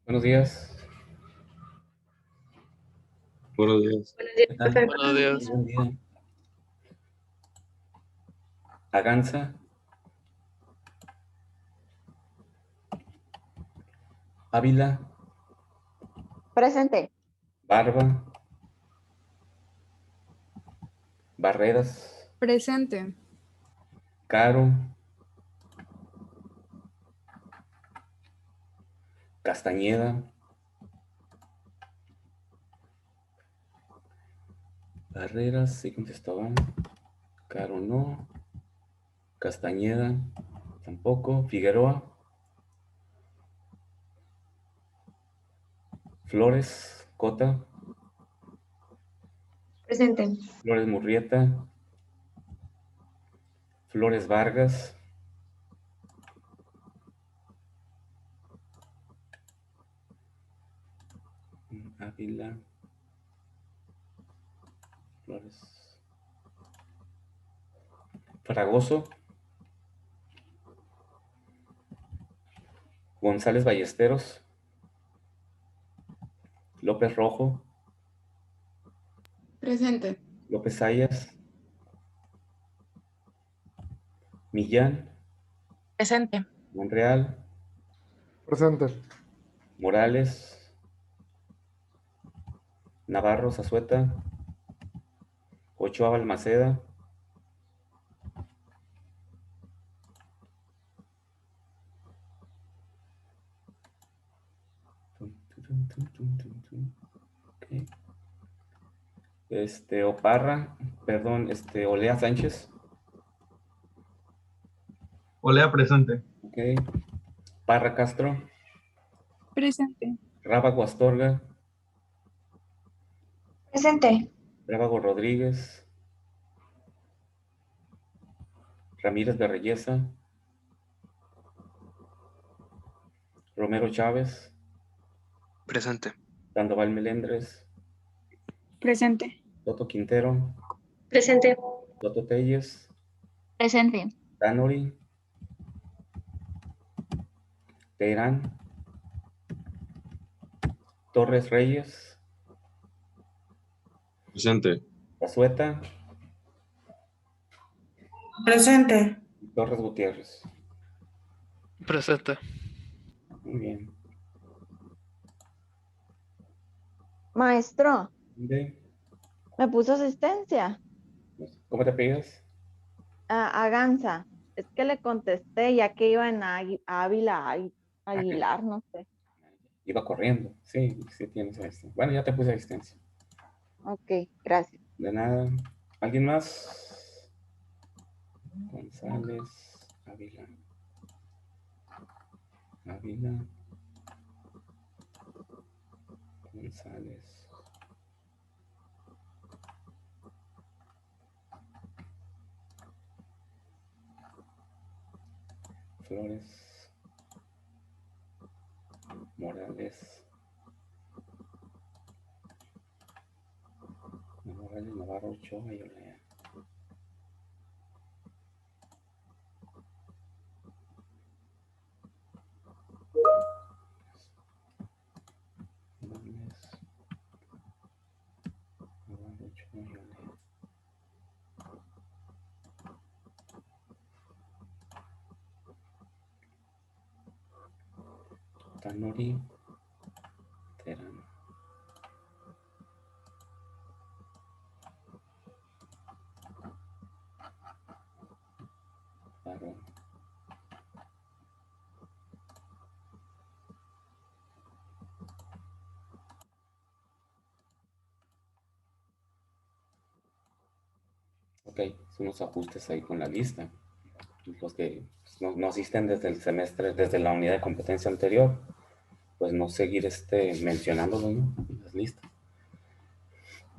Buenos días. Buenos días. Buenos días, ¿Qué tal? profe. Buenos días. Buen día. Aganza, Ávila, Presente. Barba, Barreras, Presente. Caro, Castañeda, Barreras, sí contestaban. Caro no. Castañeda, tampoco. Figueroa, Flores, Cota, Presente. Flores Murrieta, Flores Vargas, Ávila, Flores, Fragoso, González Ballesteros, López Rojo, Presente. López Sayas, Millán, Presente. Monreal, Presente. Morales, Navarro Zazueta, Ochoa Balmaceda, okay. Oparra, perdón, Olea Sánchez, Olea presente. okay. Parra Castro, Presente. Rábago Astorga, Presente. Rábago Rodríguez, Ramírez de Reyesa, Romero Chávez, Presente. Sandoval Melendres, Presente. Toto Quintero, Presente. Toto Telles, Presente. Tanori, Teherán, Torres Reyes, Presente. Azueta Presente. y Torres Gutiérrez. Presente. Muy bien. Maestro, ¿De? me puso asistencia ¿Cómo te pides? a Gansa. Es que le contesté ya que iba en Ávila, Aguilar, no sé. Iba corriendo. Sí, sí tienes asistencia. Bueno, ya te puse asistencia. Ok, gracias. De nada. ¿Alguien más? González, Ávila. Ávila, González. Flores, Morales, Morales, Navarro, Ochoa y Olea. Morales, Navarro, Ochoa y Olea. Tanori, Terán. Varón. Ok, son unos ajustes ahí con la lista. Los que no asisten desde el semestre, desde la unidad de competencia anterior, pues no seguir mencionándolo, ¿no? En las listas.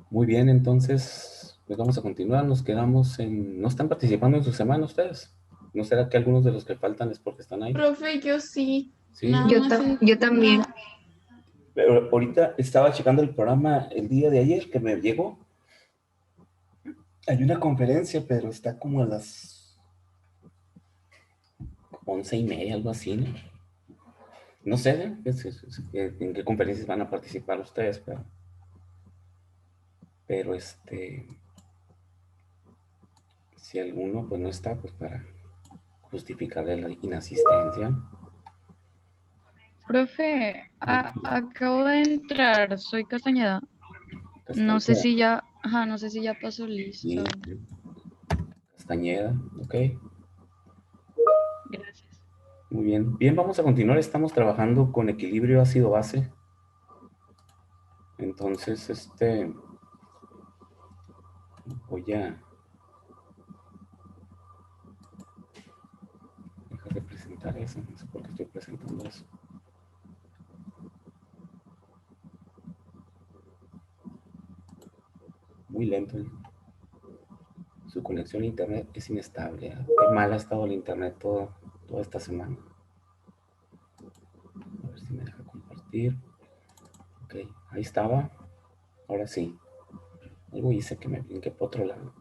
Muy bien, entonces, pues vamos a continuar. Nos quedamos en... ¿No están participando en su semana ustedes? ¿No será que algunos de los que faltan es porque están ahí? Profe, yo sí. Sí. Nada más Yo también. Pero ahorita estaba checando el programa el día de ayer que me llegó. Hay una conferencia, pero está como a las 11:30, algo así, ¿no? No sé en qué conferencias van a participar ustedes, pero si alguno pues no está, pues para justificarle la inasistencia. Profe, acabo de entrar, soy Castañeda. No sé Castañeda. si ya, no sé si ya pasó listo. Sí. Castañeda, ok. Gracias. Muy bien. Bien, vamos a continuar. Estamos trabajando con equilibrio ácido-base. Entonces, voy a dejar de presentar eso. No sé por qué estoy presentando eso. Muy lento. Su conexión a internet es inestable. Qué mal ha estado el internet toda esta semana. A ver si me deja compartir. Ok, ahí estaba. Ahora sí. Algo hice que me brinqué por otro lado.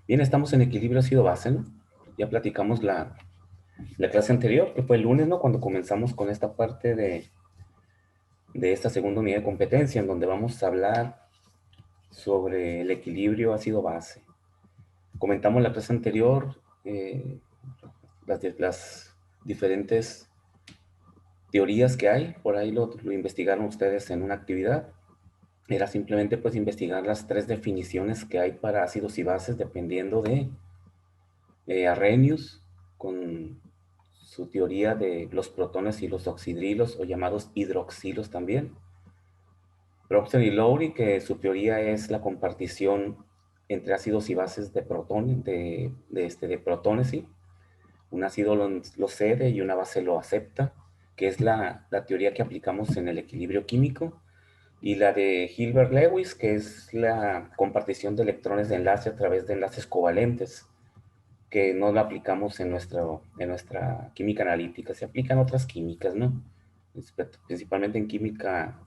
Bien, estamos en equilibrio ácido-base, ¿no? Ya platicamos la clase anterior, que fue el lunes, ¿no? Cuando comenzamos con esta parte de esta segunda unidad de competencia, en donde vamos a hablar sobre el equilibrio ácido-base. Comentamos la clase anterior las diferentes teorías que hay, por ahí lo investigaron ustedes en una actividad. Era simplemente pues investigar las 3 definiciones que hay para ácidos y bases dependiendo de Arrhenius, con su teoría de los protones y los oxidrilos, o llamados hidroxilos también. Robson y Lowry, que su teoría es la compartición entre ácidos y bases de protones, de protones, ¿sí? Un ácido lo cede y una base lo acepta, que es la teoría que aplicamos en el equilibrio químico. Y la de Hilbert-Lewis, que es la compartición de electrones de enlace a través de enlaces covalentes, que no la aplicamos en nuestra química analítica. Se aplican otras químicas, ¿no? Principalmente en química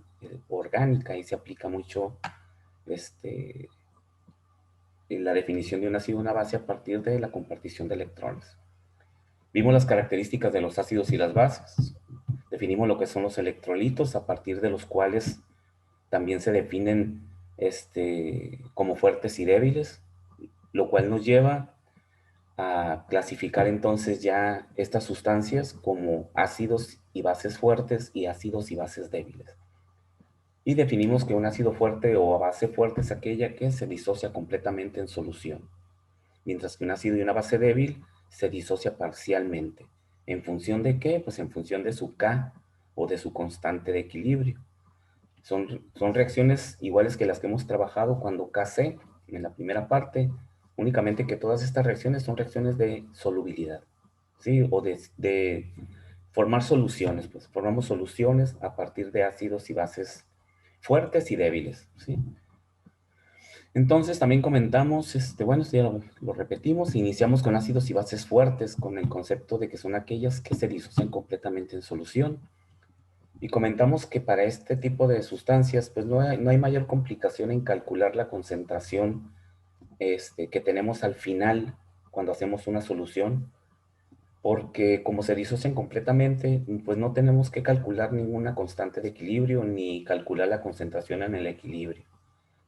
orgánica, y se aplica mucho en la definición de un ácido y una base a partir de la compartición de electrones. Vimos las características de los ácidos y las bases. Definimos lo que son los electrolitos, a partir de los cuales también se definen como fuertes y débiles, lo cual nos lleva a clasificar entonces ya estas sustancias como ácidos y bases fuertes y ácidos y bases débiles. Y definimos que un ácido fuerte o base fuerte es aquella que se disocia completamente en solución, mientras que un ácido y una base débil se disocia parcialmente. ¿En función de qué? Pues en función de su K o de su constante de equilibrio. Son reacciones iguales que las que hemos trabajado cuando Kc, en la primera parte, únicamente que todas estas reacciones son reacciones de solubilidad, ¿sí? O de formar soluciones, pues formamos soluciones a partir de ácidos y bases fuertes y débiles, ¿sí? Entonces también comentamos, bueno, esto ya lo repetimos, iniciamos con ácidos y bases fuertes, con el concepto de que son aquellas que se disocian completamente en solución. Y comentamos que para este tipo de sustancias, pues no hay mayor complicación en calcular la concentración que tenemos al final cuando hacemos una solución, porque como se disocian completamente, pues no tenemos que calcular ninguna constante de equilibrio ni calcular la concentración en el equilibrio.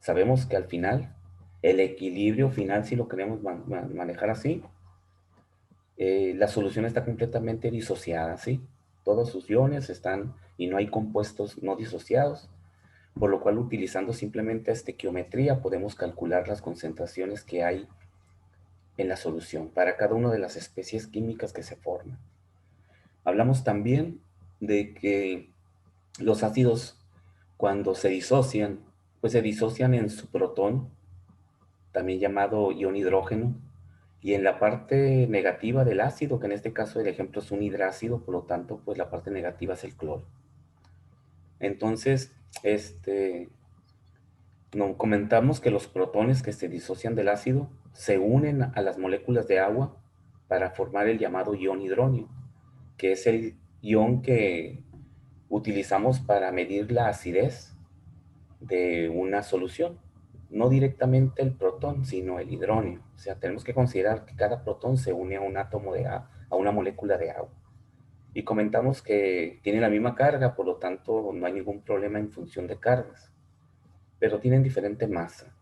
Sabemos que al final, el equilibrio final, si lo queremos manejar así, la solución está completamente disociada, ¿sí? Todos sus iones están y no hay compuestos no disociados, por lo cual utilizando simplemente estequiometría podemos calcular las concentraciones que hay en la solución para cada una de las especies químicas que se forman. Hablamos también de que los ácidos, cuando se disocian, pues se disocian en su protón, también llamado ion hidrógeno, y en la parte negativa del ácido, que en este caso el ejemplo es un hidrácido, por lo tanto, pues la parte negativa es el cloro. Entonces, no, comentamos que los protones que se disocian del ácido se unen a las moléculas de agua para formar el llamado ion hidronio, que es el ion que utilizamos para medir la acidez de una solución. No directamente el protón, sino el hidronio. O sea, tenemos que considerar que cada protón se une a un átomo a una molécula de agua. Y comentamos que tienen la misma carga, por lo tanto no hay ningún problema en función de cargas, pero tienen diferente masa.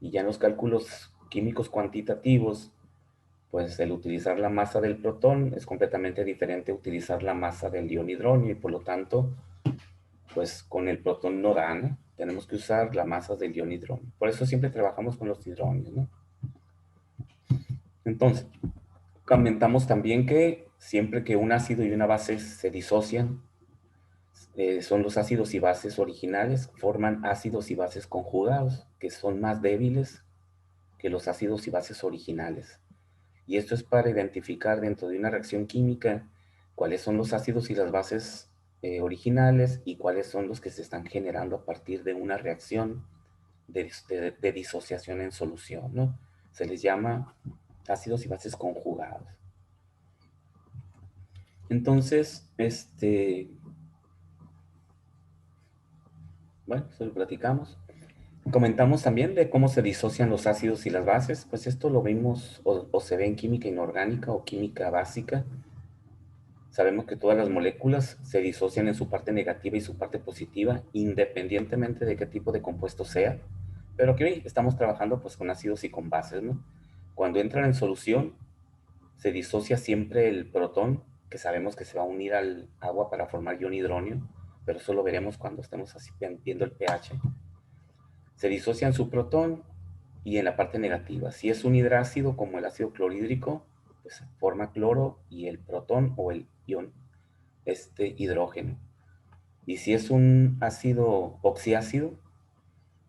Y ya en los cálculos químicos cuantitativos, pues el utilizar la masa del protón es completamente diferente a utilizar la masa del ion hidronio, y por lo tanto, pues con el protón no da, ¿no? Tenemos que usar la masa del ion hidronio. Por eso siempre trabajamos con los hidronios, ¿no? Entonces, comentamos también que siempre que un ácido y una base se disocian, son los ácidos y bases originales, forman ácidos y bases conjugados, que son más débiles que los ácidos y bases originales. Y esto es para identificar dentro de una reacción química cuáles son los ácidos y las bases originales y cuáles son los que se están generando a partir de una reacción de disociación en solución, ¿no? Se les llama ácidos y bases conjugados. Entonces, bueno, eso lo platicamos. Comentamos también de cómo se disocian los ácidos y las bases. Pues esto lo vimos o se ve en química inorgánica o química básica. Sabemos que todas las moléculas se disocian en su parte negativa y su parte positiva, independientemente de qué tipo de compuesto sea. Pero aquí hoy estamos trabajando pues con ácidos y con bases, ¿no? Cuando entran en solución, se disocia siempre el protón, que sabemos que se va a unir al agua para formar ion hidronio, pero eso lo veremos cuando estemos así viendo el pH. Se disocian su protón y en la parte negativa. Si es un hidrácido como el ácido clorhídrico, pues forma cloro y el protón o el ion hidrógeno. Y si es un ácido oxiácido,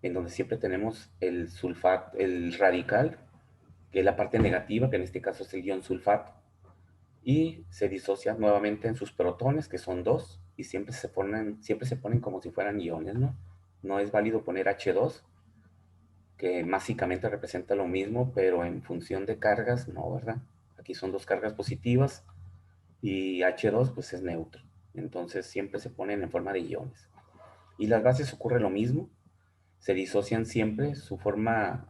en donde siempre tenemos el sulfato, el radical, que es la parte negativa, que en este caso es el ion sulfato, y se disocia nuevamente en sus protones, que son dos, y siempre se ponen como si fueran iones, ¿no? No es válido poner H2, que básicamente representa lo mismo, pero en función de cargas, no, ¿verdad? Aquí son dos cargas positivas y H2 pues es neutro. Entonces siempre se ponen en forma de iones. Y las bases ocurre lo mismo, se disocian siempre, su forma,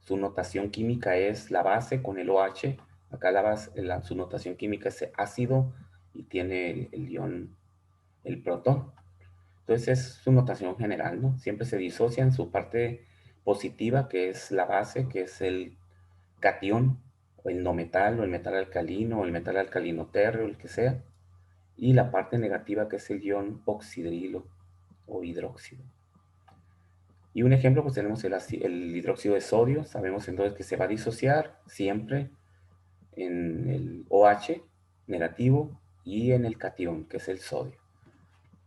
su notación química es la base con el OH, acá su notación química es ácido y tiene el ion, el protón. Entonces es su notación general, ¿no? Siempre se disocian su parte positiva, que es la base, que es el catión, o el no metal, o el metal alcalino, o el metal alcalino térreo, el que sea, y la parte negativa, que es el ion oxidrilo o hidróxido. Y un ejemplo, pues tenemos el hidróxido de sodio. Sabemos entonces que se va a disociar siempre en el OH negativo y en el catión, que es el sodio.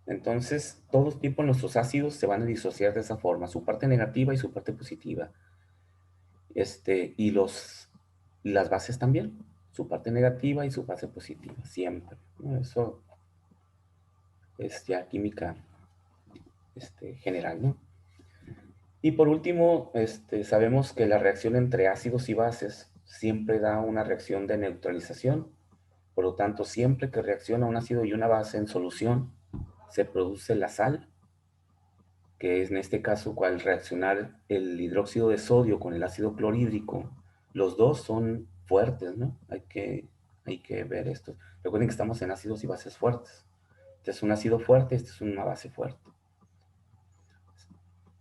Entonces, todo los tiempos nuestros ácidos se van a disociar de esa forma, su parte negativa y su parte positiva. Y las bases también, su parte negativa y su base positiva, siempre, ¿no? Eso es ya química general, ¿no? Y por último, sabemos que la reacción entre ácidos y bases siempre da una reacción de neutralización. Por lo tanto, siempre que reacciona un ácido y una base en solución, se produce la sal, que es en este caso, al reaccionar el hidróxido de sodio con el ácido clorhídrico, los dos son fuertes, ¿no? Hay que ver esto. Recuerden que estamos en ácidos y bases fuertes. Este es un ácido fuerte, este es una base fuerte.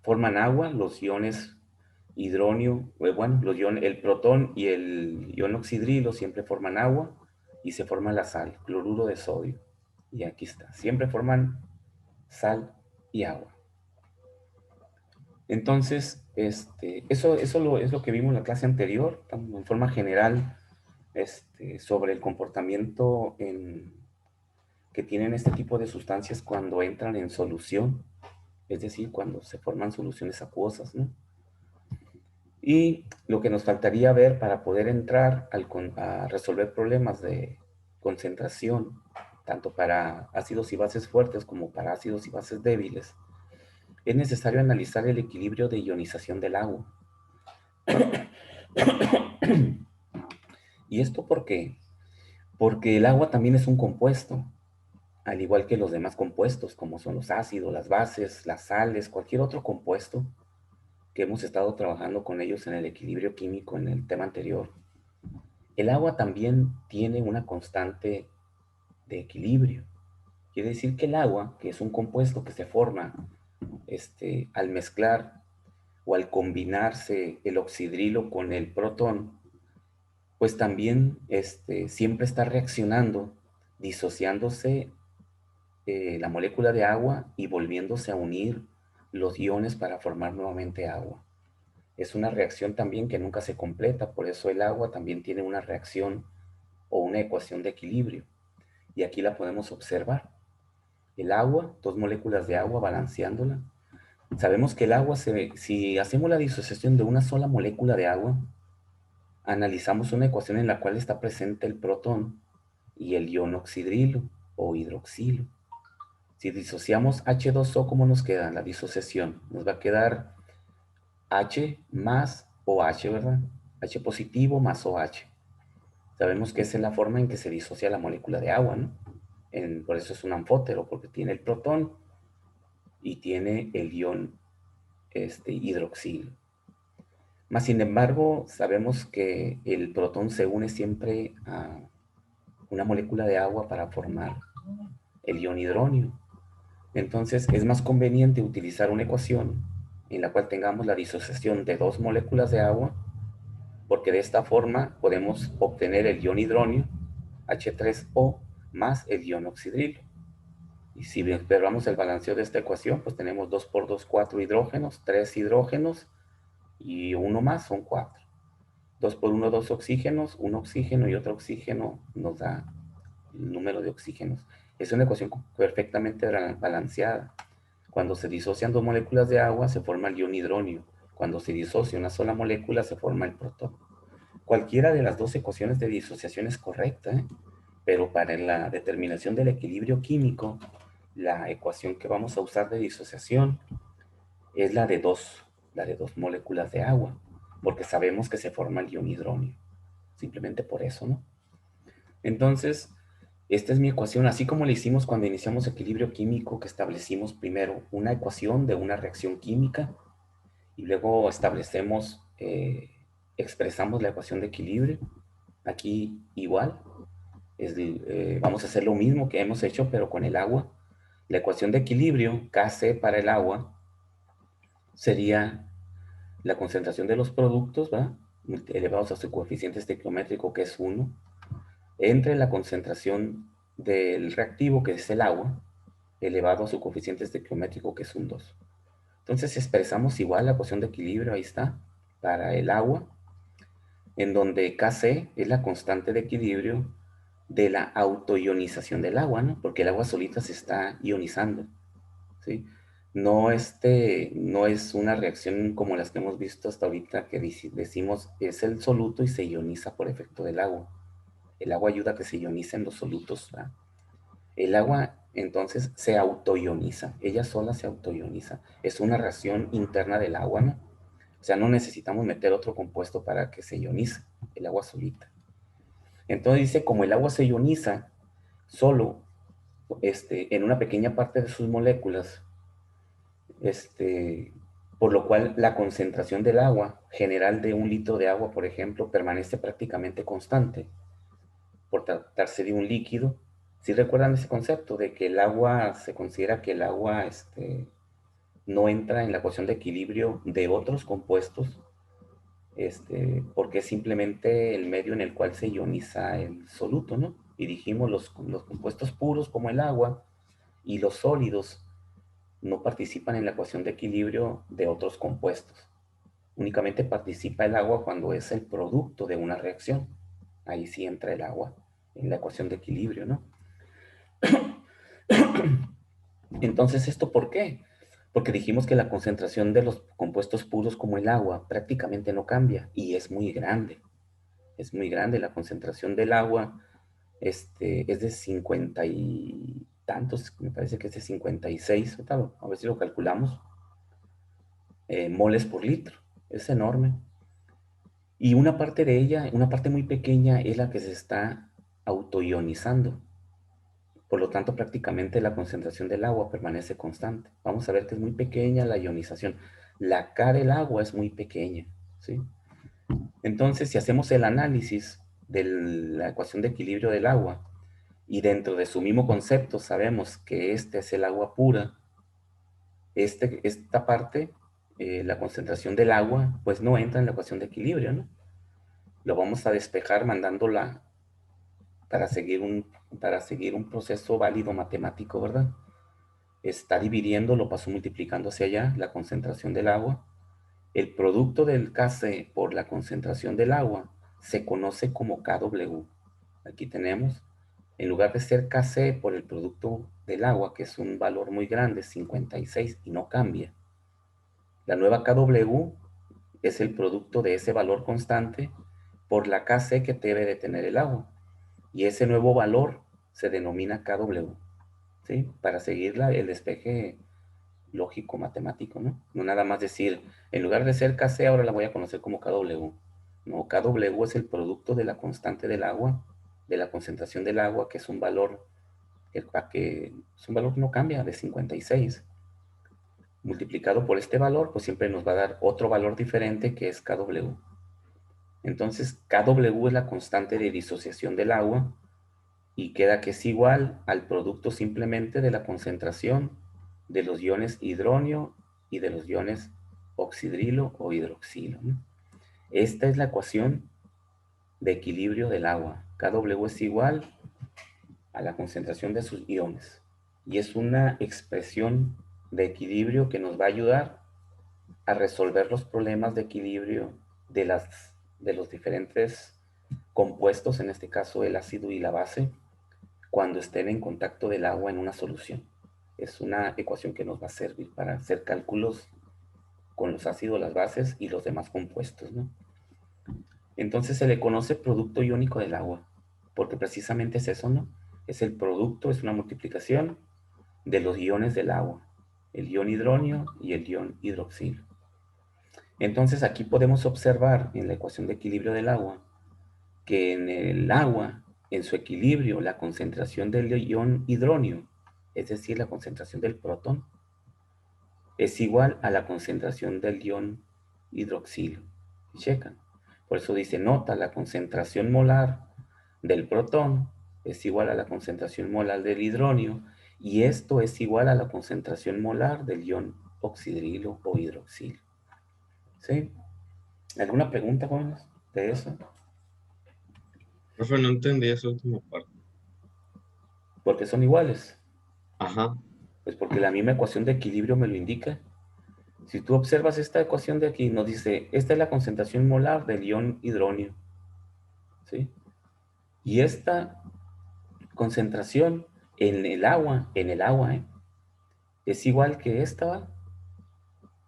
Forman agua, los iones hidronio, bueno, el protón y el ion oxidrilo siempre forman agua y se forma la sal, cloruro de sodio. Y aquí está, siempre forman sal y agua. Entonces, eso es lo que vimos en la clase anterior, en forma general, sobre el comportamiento que tienen este tipo de sustancias cuando entran en solución, es decir, cuando se forman soluciones acuosas, ¿no? Y lo que nos faltaría ver para poder entrar a resolver problemas de concentración, tanto para ácidos y bases fuertes como para ácidos y bases débiles, es necesario analizar el equilibrio de ionización del agua. ¿Y esto por qué? Porque el agua también es un compuesto, al igual que los demás compuestos, como son los ácidos, las bases, las sales, cualquier otro compuesto que hemos estado trabajando con ellos en el equilibrio químico en el tema anterior. El agua también tiene una constante de equilibrio. Quiere decir que el agua, que es un compuesto que se forma al mezclar o al combinarse el oxidrilo con el protón, pues también siempre está reaccionando, disociándose la molécula de agua y volviéndose a unir los iones para formar nuevamente agua. Es una reacción también que nunca se completa, por eso el agua también tiene una reacción o una ecuación de equilibrio. Y aquí la podemos observar. El agua, dos moléculas de agua balanceándola. Sabemos que el agua, si hacemos la disociación de una sola molécula de agua, analizamos una ecuación en la cual está presente el protón y el ion oxidrilo o hidroxilo. Si disociamos H2O, ¿cómo nos queda la disociación? Nos va a quedar H más OH, ¿verdad? H positivo más OH. Sabemos que esa es la forma en que se disocia la molécula de agua, ¿no? Por eso es un anfótero, porque tiene el protón y tiene el ion hidroxilo. Más sin embargo, sabemos que el protón se une siempre a una molécula de agua para formar el ion hidronio. Entonces, es más conveniente utilizar una ecuación en la cual tengamos la disociación de dos moléculas de agua, porque de esta forma podemos obtener el ion hidronio, H3O, más el ion oxidrilo. Y si observamos el balanceo de esta ecuación, pues tenemos 2 por 2, 4 hidrógenos, 3 hidrógenos y uno más, son 4. 2 por 1, 2 oxígenos, un oxígeno y otro oxígeno nos da el número de oxígenos. Es una ecuación perfectamente balanceada. Cuando se disocian dos moléculas de agua, se forma el ion hidronio. Cuando se disocia una sola molécula, se forma el protón. Cualquiera de las dos ecuaciones de disociación es correcta, ¿eh? Pero para la determinación del equilibrio químico, la ecuación que vamos a usar de disociación es la de dos moléculas de agua, porque sabemos que se forma el ion hidronio. Simplemente por eso, ¿no? Entonces, esta es mi ecuación, así como le hicimos cuando iniciamos equilibrio químico, que establecimos primero una ecuación de una reacción química y luego expresamos la ecuación de equilibrio. Aquí igual, vamos a hacer lo mismo que hemos hecho, pero con el agua. La ecuación de equilibrio, Kc para el agua, sería la concentración de los productos, ¿verdad?, elevados a su coeficiente estequiométrico, que es 1, entre la concentración del reactivo, que es el agua, elevado a su coeficiente estequiométrico, que es un 2. Entonces expresamos igual la ecuación de equilibrio, ahí está, para el agua, en donde Kc es la constante de equilibrio de la autoionización del agua, ¿no? Porque el agua solita se está ionizando, ¿sí? No es una reacción como las que hemos visto hasta ahorita, que decimos es el soluto y se ioniza por efecto del agua. El agua ayuda a que se ionicen los solutos, ¿verdad? El agua, entonces, se autoioniza. Ella sola se autoioniza. Es una reacción interna del agua, ¿no? O sea, no necesitamos meter otro compuesto para que se ionice. El agua solita. Entonces dice, como el agua se ioniza solo en una pequeña parte de sus moléculas, por lo cual la concentración del agua general de 1 litro de agua, por ejemplo, permanece prácticamente constante por tratarse de un líquido. ¿Sí recuerdan ese concepto de que el agua, se considera que el agua no entra en la ecuación de equilibrio de otros compuestos, porque es simplemente el medio en el cual se ioniza el soluto, ¿no? Y dijimos los compuestos puros como el agua y los sólidos no participan en la ecuación de equilibrio de otros compuestos. Únicamente participa el agua cuando es el producto de una reacción. Ahí sí entra el agua en la ecuación de equilibrio, ¿no? Entonces, ¿esto por qué? Porque dijimos que la concentración de los compuestos puros como el agua prácticamente no cambia y es muy grande. Es muy grande la concentración del agua. Es de 50 y tantos, me parece que es de 56, a ver si lo calculamos, moles por litro. Es enorme. Y una parte de ella, una parte muy pequeña, es la que se está autoionizando. Por lo tanto, prácticamente la concentración del agua permanece constante. Vamos a ver que es muy pequeña la ionización. La K del agua es muy pequeña, ¿sí? Entonces, si hacemos el análisis de la ecuación de equilibrio del agua, y dentro de su mismo concepto sabemos que este es el agua pura, esta parte, la concentración del agua, pues no entra en la ecuación de equilibrio, ¿no? Lo vamos a despejar mandándola para seguir un proceso válido matemático, ¿verdad? Está dividiendo, lo pasó multiplicando hacia allá, la concentración del agua. El producto del Kc por la concentración del agua se conoce como Kw. Aquí tenemos, en lugar de ser Kc por el producto del agua, que es un valor muy grande, 56, y no cambia, la nueva Kw es el producto de ese valor constante por la Kc que debe de tener el agua. Y ese nuevo valor se denomina Kw, ¿sí? Para seguir el despeje lógico matemático, ¿no? No nada más decir, en lugar de ser Kc, ahora la voy a conocer como Kw. No, Kw es el producto de la constante del agua, de la concentración del agua, que es un valor que no cambia, de 56. Multiplicado por este valor, pues siempre nos va a dar otro valor diferente que es Kw. Entonces, Kw es la constante de disociación del agua y queda que es igual al producto simplemente de la concentración de los iones hidronio y de los iones oxidrilo o hidroxilo, ¿no? Esta es la ecuación de equilibrio del agua. Kw es igual a la concentración de sus iones. Y es una expresión de equilibrio que nos va a ayudar a resolver los problemas de equilibrio de los diferentes compuestos, en este caso el ácido y la base, cuando estén en contacto del agua en una solución. Es una ecuación que nos va a servir para hacer cálculos con los ácidos, las bases y los demás compuestos, ¿no? Entonces se le conoce producto iónico del agua, porque precisamente es eso, ¿no? Es el producto, es una multiplicación de los iones del agua, el ion hidronio y el ion hidroxilo. Entonces aquí podemos observar en la ecuación de equilibrio del agua que en el agua, en su equilibrio, la concentración del ion hidronio, es decir, la concentración del protón, es igual a la concentración del ion hidroxilo. Checan. Por eso dice, nota, la concentración molar del protón es igual a la concentración molar del hidronio, y esto es igual a la concentración molar del ion oxidrilo o hidroxilo. ¿Sí? ¿Alguna pregunta, jóvenes, de eso? Profe, no entendí esa última parte. Porque son iguales. Ajá. Pues porque la misma ecuación de equilibrio me lo indica. Si tú observas esta ecuación de aquí, nos dice, esta es la concentración molar del ion hidronio, ¿sí? Y esta concentración en el agua, es igual que esta, ¿va?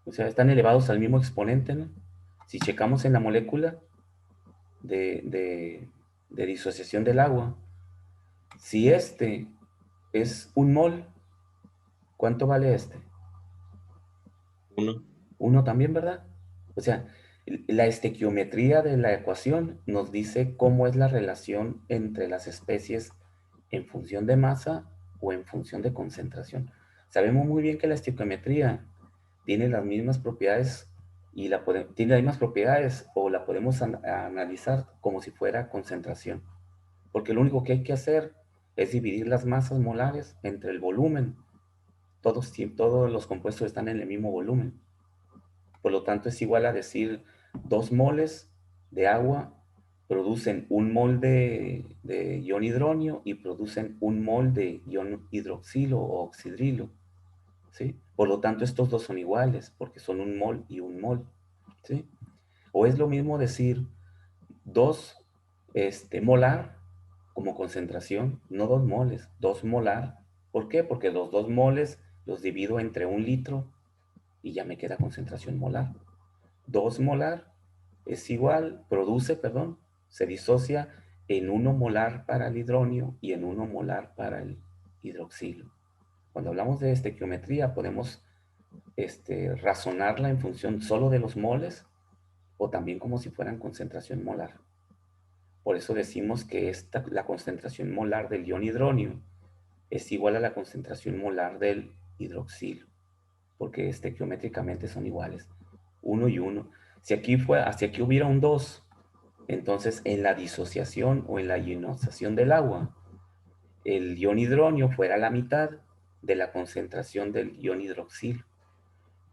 O sea, están elevados al mismo exponente, ¿no? Si checamos en la molécula de disociación del agua, si este es un mol, ¿cuánto vale este? 1. 1 también, ¿verdad? O sea, la estequiometría de la ecuación nos dice cómo es la relación entre las especies en función de masa o en función de concentración. Sabemos muy bien que la estequiometría tiene las mismas propiedades tiene las mismas propiedades o la podemos analizar como si fuera concentración. Porque lo único que hay que hacer es dividir las masas molares entre el volumen. Todos los compuestos están en el mismo volumen. Por lo tanto, es igual a decir 2 moles de agua producen 1 mol de ion hidronio y producen 1 mol de ion hidroxilo o oxidrilo, ¿sí? Por lo tanto, estos dos son iguales porque son 1 mol y 1 mol, ¿sí? O es lo mismo decir 2 molar como concentración, no 2 moles, 2 molar. ¿Por qué? Porque los 2 moles los divido entre 1 litro y ya me queda concentración molar. 2 molar es igual, se disocia en 1 molar para el hidronio y en 1 molar para el hidroxilo. Cuando hablamos de estequiometría podemos razonarla en función solo de los moles o también como si fueran concentración molar. Por eso decimos que la concentración molar del ion hidronio es igual a la concentración molar del hidroxilo, porque estequiométricamente son iguales, 1 y 1. Si aquí hubiera un 2, entonces en la disociación o en la ionización del agua, el ion hidronio fuera la mitad de la concentración del ion hidroxilo.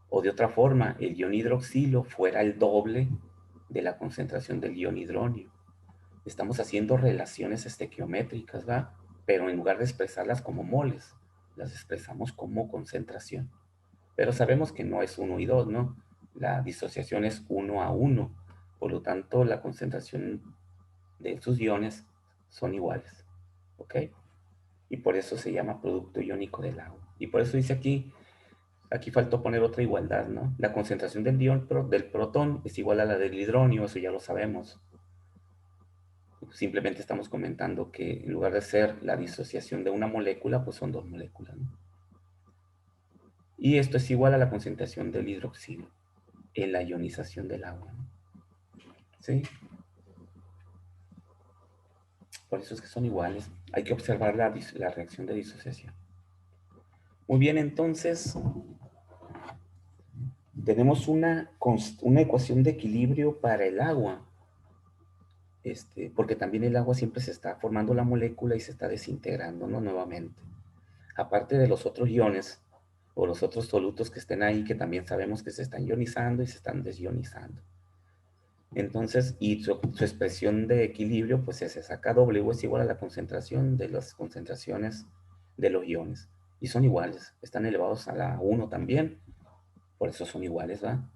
O de otra forma, el ion hidroxilo fuera el doble de la concentración del ion hidronio. Estamos haciendo relaciones estequiométricas, ¿va? Pero en lugar de expresarlas como moles, las expresamos como concentración. Pero sabemos que no es 1 y 2, ¿no? La disociación es 1 a 1. Por lo tanto, la concentración de estos iones son iguales. ¿Ok? Y por eso se llama producto iónico del agua. Y por eso dice aquí faltó poner otra igualdad, ¿no? La concentración del del protón es igual a la del hidronio, eso ya lo sabemos. Simplemente estamos comentando que en lugar de ser la disociación de una molécula, pues son 2 moléculas, ¿no? Y esto es igual a la concentración del hidroxilo en la ionización del agua, ¿no? ¿Sí? Por eso es que son iguales. Hay que observar la reacción de disociación. Muy bien, entonces tenemos una ecuación de equilibrio para el agua. Porque también el agua siempre se está formando la molécula y se está desintegrando, ¿no? Nuevamente. Aparte de los otros iones o los otros solutos que estén ahí, que también sabemos que se están ionizando y se están desionizando. Entonces, y su expresión de equilibrio, pues es esa. Kw es igual a la concentración de las concentraciones de los iones. Y son iguales, están elevados a la 1 también, por eso son iguales, ¿va?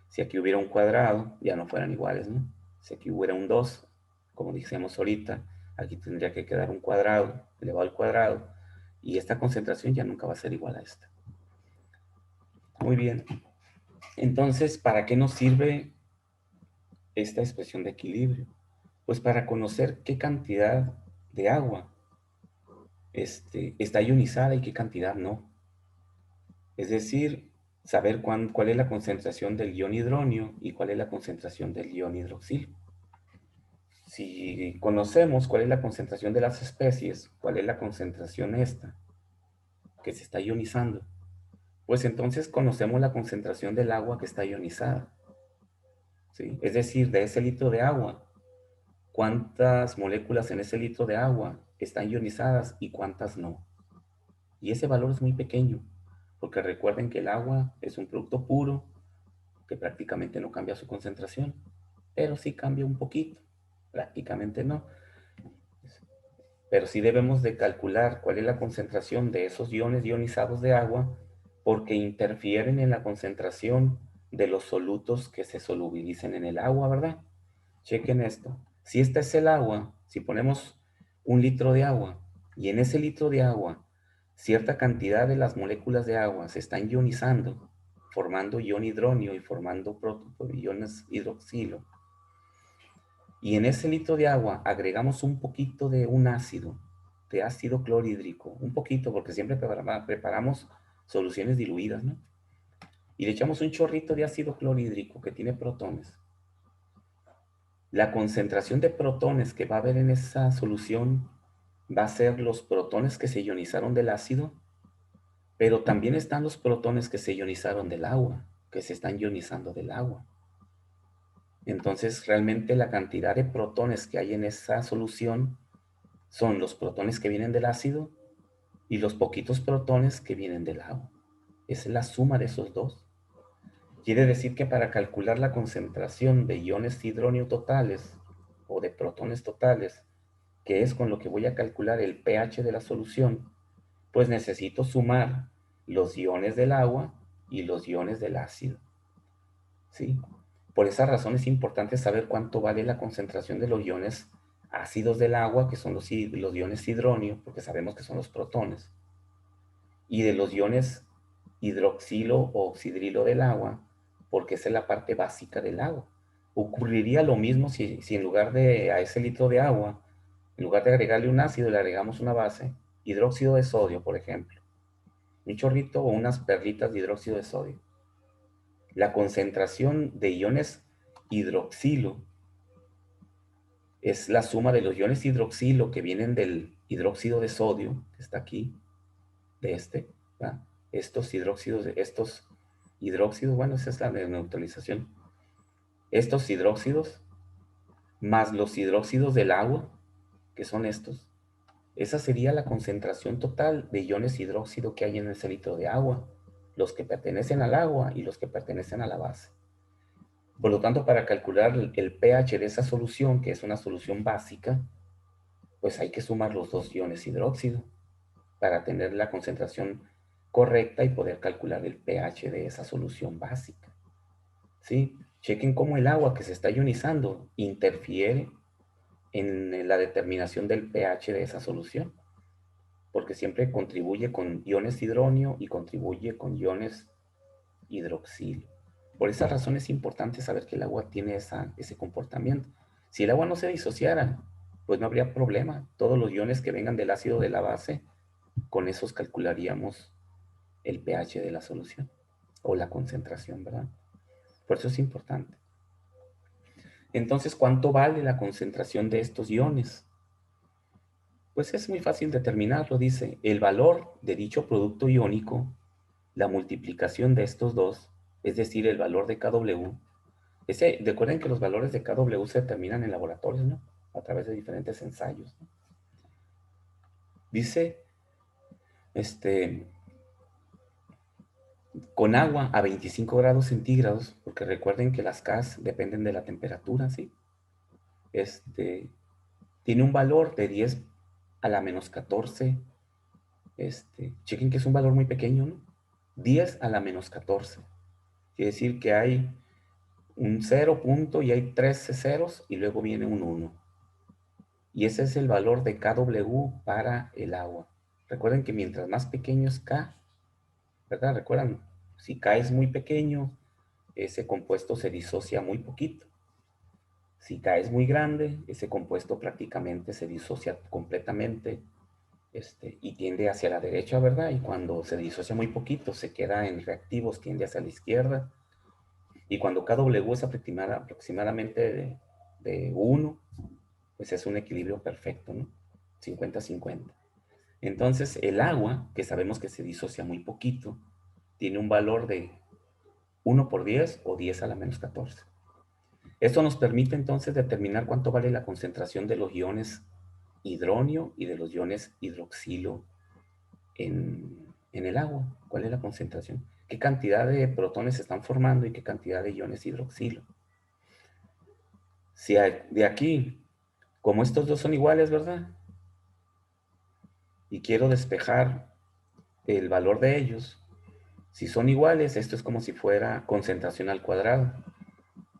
Si aquí hubiera un cuadrado, ya no fueran iguales, ¿no? Si aquí hubiera un 2, como dijimos ahorita, aquí tendría que quedar un cuadrado, elevado al cuadrado, y esta concentración ya nunca va a ser igual a esta. Muy bien. Entonces, ¿para qué nos sirve esta expresión de equilibrio? Pues para conocer qué cantidad de agua está ionizada y qué cantidad no. Es decir, saber cuál es la concentración del ion hidronio y cuál es la concentración del ion hidroxilo. Si conocemos cuál es la concentración de las especies, cuál es la concentración esta que se está ionizando, pues entonces conocemos la concentración del agua que está ionizada. ¿Sí? Es decir, de ese litro de agua, cuántas moléculas en ese litro de agua están ionizadas y cuántas no. Y ese valor es muy pequeño, porque recuerden que el agua es un producto puro que prácticamente no cambia su concentración, pero sí cambia un poquito, prácticamente no. Pero sí debemos de calcular cuál es la concentración de esos iones ionizados de agua, porque interfieren en la concentración de los solutos que se solubilicen en el agua, ¿verdad? Chequen esto. Si este es el agua, si ponemos 1 litro de agua y en ese litro de agua cierta cantidad de las moléculas de agua se están ionizando, formando ion hidronio y formando iones hidroxilo, y en ese litro de agua agregamos un poquito de un ácido, de ácido clorhídrico, un poquito, porque siempre preparamos soluciones diluidas, ¿no? Y le echamos un chorrito de ácido clorhídrico que tiene protones. La concentración de protones que va a haber en esa solución va a ser los protones que se ionizaron del ácido, pero también están los protones que se ionizaron del agua, que se están ionizando del agua. Entonces, realmente la cantidad de protones que hay en esa solución son los protones que vienen del ácido y los poquitos protones que vienen del agua. Esa es la suma de esos dos. Quiere decir que para calcular la concentración de iones hidronio totales o de protones totales, que es con lo que voy a calcular el pH de la solución, pues necesito sumar los iones del agua y los iones del ácido. ¿Sí? Por esa razón es importante saber cuánto vale la concentración de los iones ácidos del agua, que son los iones hidronio, porque sabemos que son los protones, y de los iones hidroxilo o oxidrilo del agua, porque esa es la parte básica del agua. Ocurriría lo mismo si en lugar de a ese litro de agua, en lugar de agregarle un ácido, le agregamos una base, hidróxido de sodio, por ejemplo, un chorrito o unas perlitas de hidróxido de sodio. La concentración de iones hidroxilo es la suma de los iones hidroxilo que vienen del hidróxido de sodio, que está aquí, de ¿va? Estos hidróxidos, bueno, esa es la neutralización. Estos hidróxidos más los hidróxidos del agua, que son estos, Esa sería la concentración total de iones hidróxido que hay en ese litro de agua, los que pertenecen al agua y los que pertenecen a la base. Por lo tanto, para calcular el pH de esa solución, que es una solución básica, pues hay que sumar los dos iones hidróxido para tener la concentración correcta y poder calcular el pH de esa solución básica. ¿Sí? Chequen cómo el agua que se está ionizando interfiere en la determinación del pH de esa solución, porque siempre contribuye con iones hidronio y contribuye con iones hidroxilo. Por esa razón es importante saber que el agua tiene ese comportamiento. Si el agua no se disociara, pues no habría problema. Todos los iones que vengan del ácido de la base, con esos calcularíamos el pH de la solución o la concentración, ¿verdad? Por eso es importante. Entonces, ¿cuánto vale la concentración de estos iones? Pues es muy fácil determinarlo, dice, el valor de dicho producto iónico, la multiplicación de estos dos, es decir, el valor de Kw. Recuerden que los valores de Kw se determinan en laboratorios, ¿no? A través de diferentes ensayos, ¿no? Dice, con agua a 25 grados centígrados, porque recuerden que las Ks dependen de la temperatura, ¿sí? Tiene un valor de 10 a la menos 14. Chequen que es un valor muy pequeño, ¿no? 10 a la menos 14. Quiere decir que hay un 0 punto y hay 13 ceros y luego viene un 1. Y ese es el valor de Kw para el agua. Recuerden que mientras más pequeño es K, ¿verdad? Recuerdan, si K es muy pequeño, ese compuesto se disocia muy poquito. Si K es muy grande, ese compuesto prácticamente se disocia completamente y tiende hacia la derecha, ¿verdad? Y cuando se disocia muy poquito, se queda en reactivos, tiende hacia la izquierda. Y cuando Kw es aproximadamente de 1, pues es un equilibrio perfecto, ¿no? 50-50. Entonces, el agua, que sabemos que se disocia muy poquito, tiene un valor de 1 por 10 o 10 a la menos 14. Esto nos permite entonces determinar cuánto vale la concentración de los iones hidronio y de los iones hidroxilo en el agua. ¿Cuál es la concentración? ¿Qué cantidad de protones se están formando y qué cantidad de iones hidroxilo? Si de aquí, como estos dos son iguales, ¿verdad? Y quiero despejar el valor de ellos, si son iguales, esto es como si fuera concentración al cuadrado.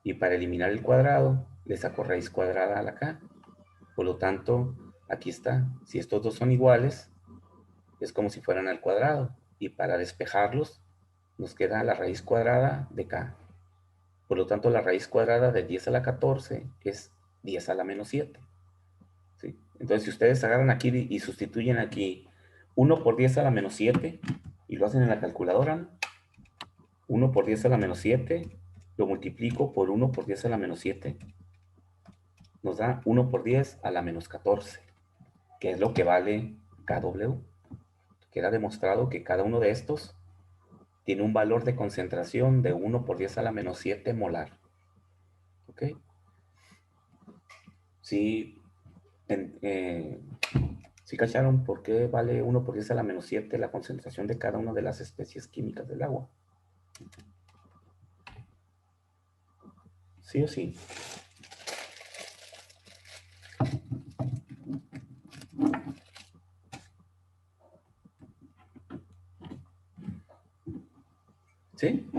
Y para eliminar el cuadrado, le saco raíz cuadrada a la K. Por lo tanto, aquí está. Si estos dos son iguales, es como si fueran al cuadrado. Y para despejarlos, nos queda la raíz cuadrada de K. Por lo tanto, la raíz cuadrada de 10 a la 14 es 10 a la menos 7. ¿Sí? Entonces, si ustedes agarran aquí y sustituyen aquí 1 por 10 a la menos 7 y lo hacen en la calculadora, ¿no? 1 por 10 a la menos 7, lo multiplico por 1 por 10 a la menos 7, nos da 1 por 10 a la menos 14, que es lo que vale Kw. Queda demostrado que cada uno de estos tiene un valor de concentración de 1 por 10 a la menos 7 molar. ¿Ok? Sí, ¿sí cacharon por qué vale 1 por 10 a la menos 7 la concentración de cada una de las especies químicas del agua? ¿Sí o sí? ¿Sí?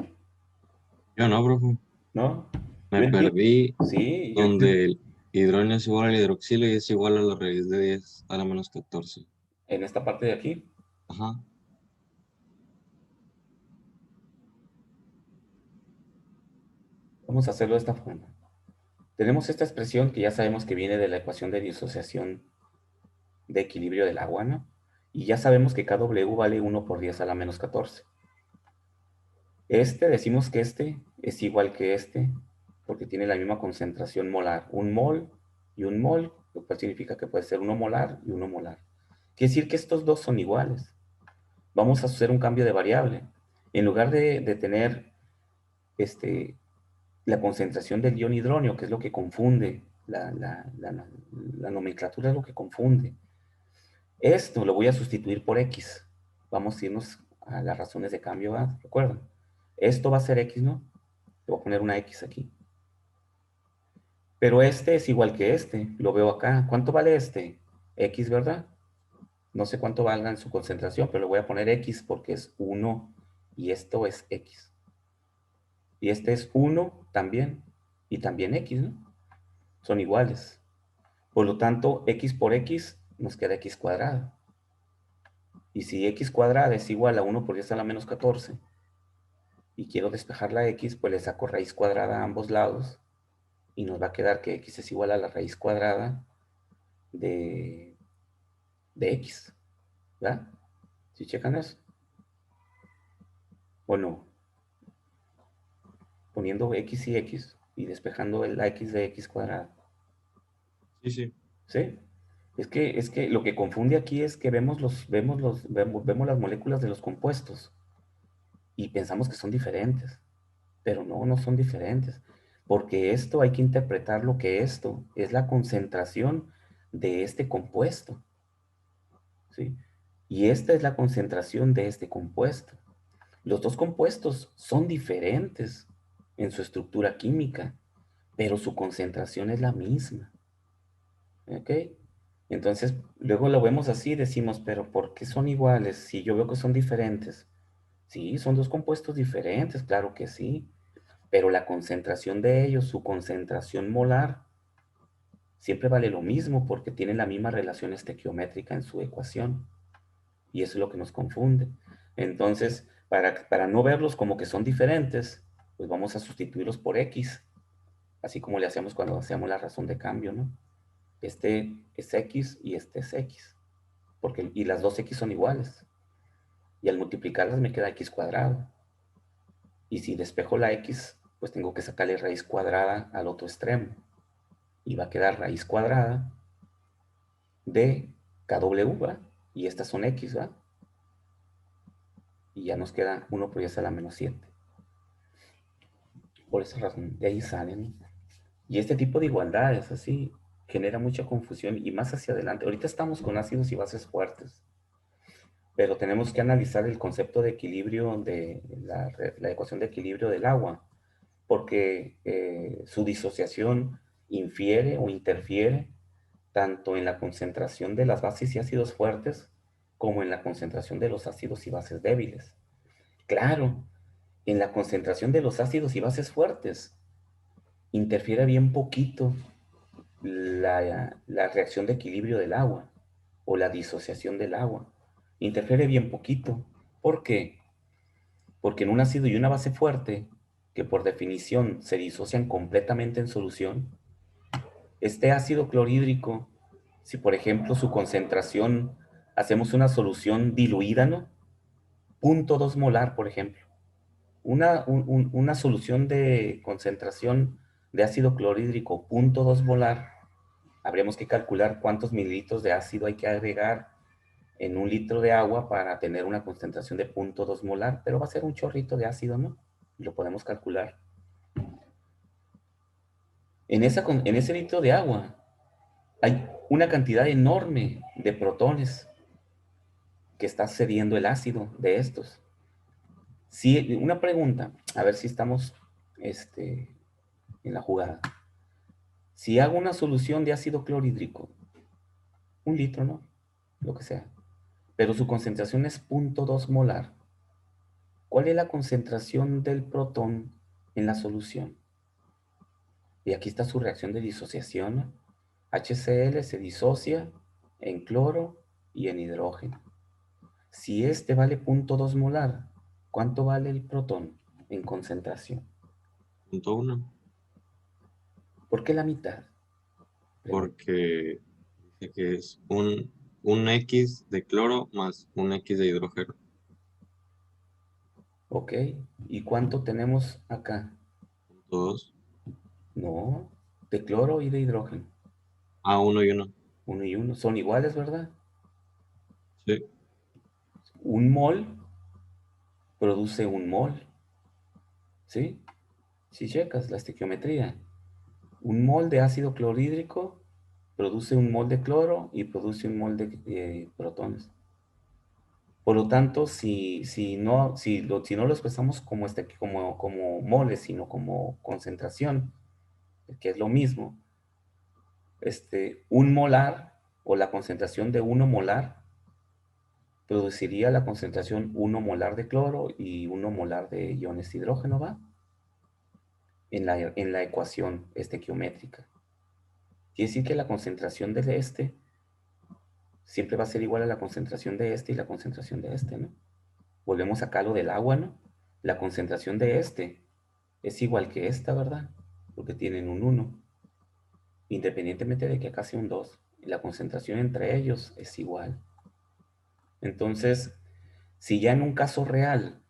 Yo no, profe. ¿No? Me perdí Sí, donde el hidrógeno es igual al hidroxilo y es igual a la raíz de 10 a la menos 14. en esta parte de aquí. Ajá. Vamos a hacerlo de esta forma. Tenemos esta expresión que ya sabemos que viene de la ecuación de disociación de equilibrio del agua, ¿no? Y ya sabemos que Kw vale 1 por 10 a la menos 14. Decimos que es igual que porque tiene la misma concentración molar. Un mol y un mol, lo cual significa que puede ser 1 molar y 1 molar. Quiere decir que estos dos son iguales. Vamos a hacer un cambio de variable. En lugar de tener la concentración del ion hidronio, que es lo que confunde, la nomenclatura es lo que confunde. Esto lo voy a sustituir por X. Vamos a irnos a las razones de cambio, ¿verdad? ¿Recuerdan? Esto va a ser X, ¿no? Le voy a poner una X aquí. Pero este es igual que este. Lo veo acá. ¿Cuánto vale este? X, ¿verdad? No sé cuánto valga en su concentración, pero le voy a poner X porque es 1 y esto es X. Y este es 1 también y también X, ¿no? Son iguales. Por lo tanto, X por X nos queda X cuadrada. Y si X cuadrada es igual a 1 por 10 a la menos 14 y quiero despejar la X, pues le saco raíz cuadrada a ambos lados y nos va a quedar que X es igual a la raíz cuadrada de X, ¿verdad? ¿Sí checan eso? ¿O no? Poniendo X y despejando la X de X cuadrada. Sí, sí. ¿Sí? Es que lo que confunde aquí es que vemos las moléculas de los compuestos y pensamos que son diferentes, pero no son diferentes, porque esto hay que interpretar lo que esto es la concentración de este compuesto, ¿sí? Y esta es la concentración de este compuesto. Los dos compuestos son diferentes en su estructura química, pero su concentración es la misma. ¿Ok? Entonces, luego lo vemos así y decimos, pero ¿por qué son iguales si yo veo que son diferentes? Sí, son dos compuestos diferentes, claro que sí, pero la concentración de ellos, su concentración molar, siempre vale lo mismo porque tienen la misma relación estequiométrica en su ecuación. Y eso es lo que nos confunde. Entonces, para no verlos como que son diferentes, pues vamos a sustituirlos por X, así como le hacemos cuando hacemos la razón de cambio, ¿no? Este es X y este es X, y las dos X son iguales. Y al multiplicarlas me queda X cuadrado. Y si despejo la X, pues tengo que sacarle raíz cuadrada al otro extremo. Y va a quedar raíz cuadrada de KW, ¿va? Y estas son X, ¿va? Y ya nos queda 1 por 10 a la menos 7. Por esa razón, de ahí salen. Y este tipo de igualdades, así, genera mucha confusión y más hacia adelante. Ahorita estamos con ácidos y bases fuertes, pero tenemos que analizar el concepto de equilibrio de la ecuación de equilibrio del agua, porque su disociación infiere o interfiere tanto en la concentración de las bases y ácidos fuertes como en la concentración de los ácidos y bases débiles. Claro, en la concentración de los ácidos y bases fuertes interfiere bien poquito la reacción de equilibrio del agua o la disociación del agua. Interfiere bien poquito. ¿Por qué? Porque en un ácido y una base fuerte, que por definición se disocian completamente en solución, este ácido clorhídrico, si por ejemplo su concentración, hacemos una solución diluida, ¿no? 0.2 molar, por ejemplo. Una solución de concentración de ácido clorhídrico 0.2 molar, habríamos que calcular cuántos mililitros de ácido hay que agregar en 1 litro de agua para tener una concentración de 0.2 molar, pero va a ser un chorrito de ácido, ¿no? Y lo podemos calcular. En ese litro de agua hay una cantidad enorme de protones que está cediendo el ácido de estos. Si, una pregunta, a ver si estamos en la jugada. Si hago una solución de ácido clorhídrico, 1 litro, ¿no? Lo que sea, pero su concentración es 0.2 molar, ¿cuál es la concentración del protón en la solución? Y aquí está su reacción de disociación, ¿no? HCl se disocia en cloro y en hidrógeno. Si este vale 0.2 molar, ¿cuánto vale el protón en concentración? 0.1. ¿Por qué la mitad? Porque dice que es un X de cloro más un X de hidrógeno. Ok, ¿y cuánto tenemos acá? 2. No, de cloro y de hidrógeno. Ah, 1 y 1. 1 y 1 son iguales, ¿verdad? Sí. Un mol produce un mol, ¿sí? Si checas la estequiometría, un mol de ácido clorhídrico produce un mol de cloro y produce un mol de protones. Por lo tanto, si no lo expresamos como, como moles, sino como concentración, que es lo mismo, un molar o la concentración de 1 molar produciría la concentración 1 molar de cloro y 1 molar de iones de hidrógeno, ¿va? En la ecuación estequiométrica. Quiere decir que la concentración de siempre va a ser igual a la concentración de y la concentración de ¿no? Volvemos acá a lo del agua, ¿no? La concentración de es igual que esta, ¿verdad? Porque tienen un 1. Independientemente de que acá sea un 2. La concentración entre ellos es igual. Entonces, si ya en un caso real,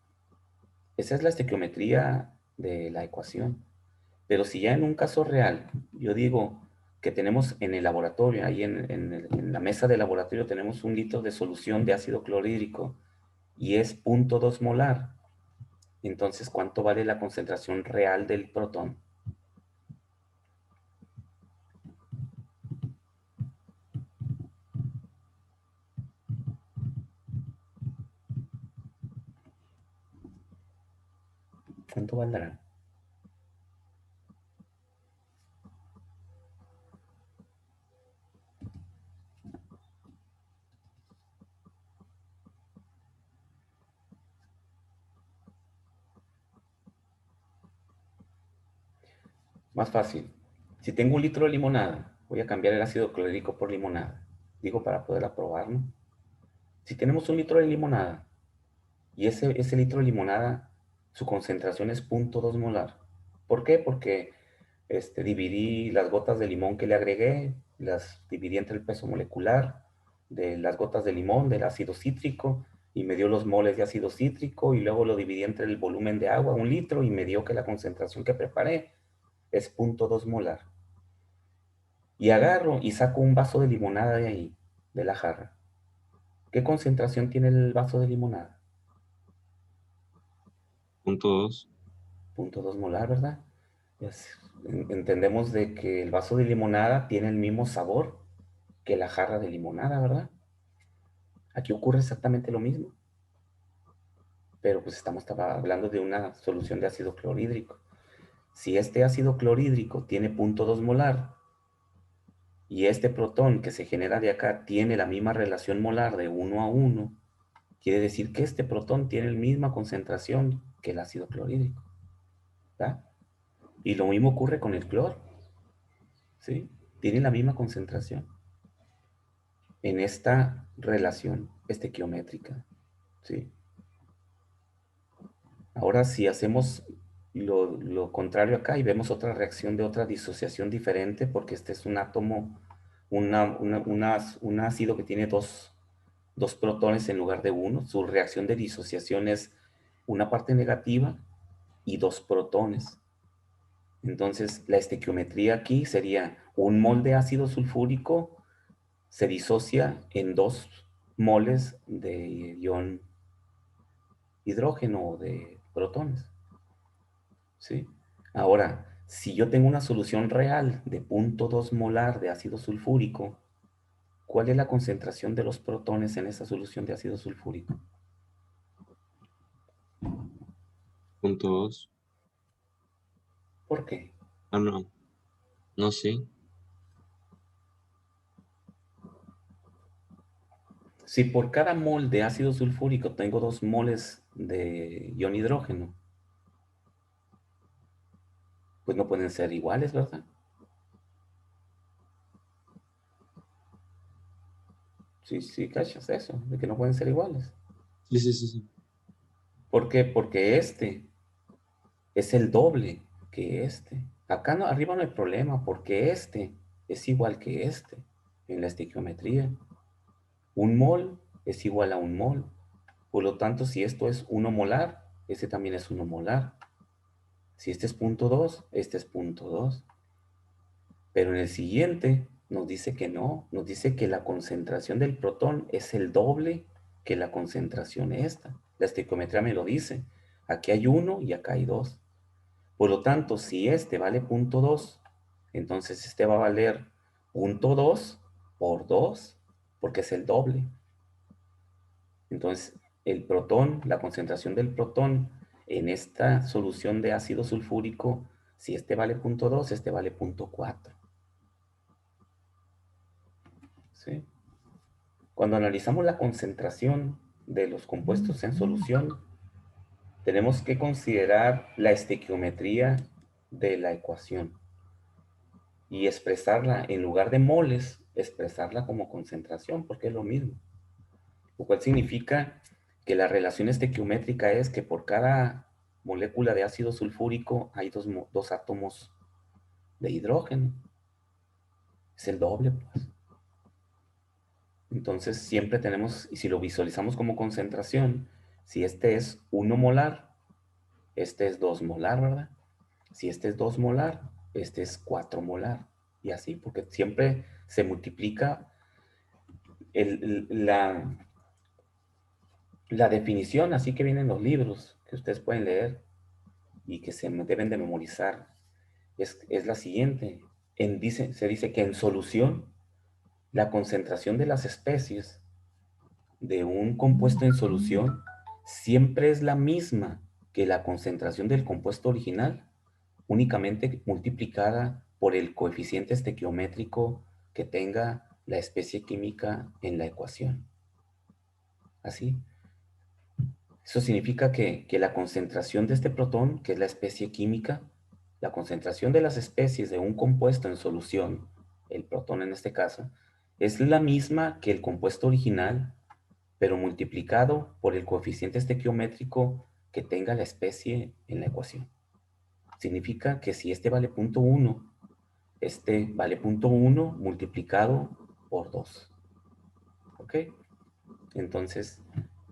esa es la estequiometría de la ecuación, pero si ya en un caso real, yo digo que tenemos en el laboratorio, ahí en la mesa de laboratorio tenemos 1 litro de solución de ácido clorhídrico y es 0.2 molar, entonces, ¿cuánto vale la concentración real del protón? ¿Cuánto valdrá? Más fácil. Si tengo 1 litro de limonada, voy a cambiar el ácido clorhídrico por limonada. Digo para poderla probar, ¿no? Si tenemos 1 litro de limonada y ese litro de limonada, su concentración es 0.2 molar. ¿Por qué? Porque dividí las gotas de limón que le agregué, las dividí entre el peso molecular de las gotas de limón, del ácido cítrico, y me dio los moles de ácido cítrico, y luego lo dividí entre el volumen de agua, 1 litro, y me dio que la concentración que preparé es 0.2 molar. Y agarro y saco un vaso de limonada de ahí, de la jarra. ¿Qué concentración tiene el vaso de limonada? 0.2. 0.2 molar, ¿verdad? Entendemos de que el vaso de limonada tiene el mismo sabor que la jarra de limonada, ¿verdad? Aquí ocurre exactamente lo mismo. Pero pues estamos hablando de una solución de ácido clorhídrico. Si este ácido clorhídrico tiene 0.2 molar y este protón que se genera de acá tiene la misma relación molar de 1 a 1, quiere decir que este protón tiene la misma concentración que el ácido clorhídrico. ¿Verdad? Y lo mismo ocurre con el cloro. ¿Sí? Tiene la misma concentración en esta relación estequiométrica. ¿Sí? Ahora, si hacemos lo contrario acá y vemos otra reacción de otra disociación diferente, porque este es un átomo, un ácido que tiene dos protones en lugar de 1, su reacción de disociación es una parte negativa y 2 protones. Entonces, la estequiometría aquí sería 1 mol de ácido sulfúrico se disocia en 2 moles de ion hidrógeno o de protones. ¿Sí? Ahora, si yo tengo una solución real de 0.2 molar de ácido sulfúrico, ¿cuál es la concentración de los protones en esa solución de ácido sulfúrico? 0.2. ¿Por qué? Ah, no. No, sí. Si por cada mol de ácido sulfúrico tengo 2 moles de ion hidrógeno, pues no pueden ser iguales, ¿verdad? Sí, sí, cachas eso, de que no pueden ser iguales. Sí, sí, sí, sí. ¿Por qué? Porque este es el doble que este. Acá no, arriba no hay problema, porque este es igual que este en la estequiometría. 1 mol es igual a 1 mol. Por lo tanto, si esto es 1 molar, este también es 1 molar. Si este es 0.2, este es 0.2. Pero en el siguiente nos dice que no, nos dice que la concentración del protón es el doble que la concentración esta. La estequiometría me lo dice. Aquí hay 1 y acá hay 2. Por lo tanto, si este vale 0.2, entonces este va a valer 0.2 por 2, porque es el doble. Entonces, el protón, la concentración del protón en esta solución de ácido sulfúrico, si este vale 0.2, este vale 0.4. ¿Sí? Cuando analizamos la concentración de los compuestos en solución, tenemos que considerar la estequiometría de la ecuación y expresarla, en lugar de moles, expresarla como concentración, porque es lo mismo. Lo cual significa que la relación estequiométrica es que por cada molécula de ácido sulfúrico hay dos átomos de hidrógeno. Es el doble, pues. Entonces siempre tenemos, y si lo visualizamos como concentración, si este es 1 molar, este es 2 molar, ¿verdad? Si este es 2 molar, este es 4 molar. Y así, porque siempre se multiplica la definición, así que vienen los libros que ustedes pueden leer y que se deben de memorizar. Es la siguiente. Se dice que en solución, la concentración de las especies de un compuesto en solución siempre es la misma que la concentración del compuesto original, únicamente multiplicada por el coeficiente estequiométrico que tenga la especie química en la ecuación. Así. Eso significa que la concentración de este protón, que es la especie química, la concentración de las especies de un compuesto en solución, el protón en este caso, es la misma que el compuesto original, pero multiplicado por el coeficiente estequiométrico que tenga la especie en la ecuación. Significa que si este vale 0.1, este vale 0.1 multiplicado por 2. ¿Ok? Entonces,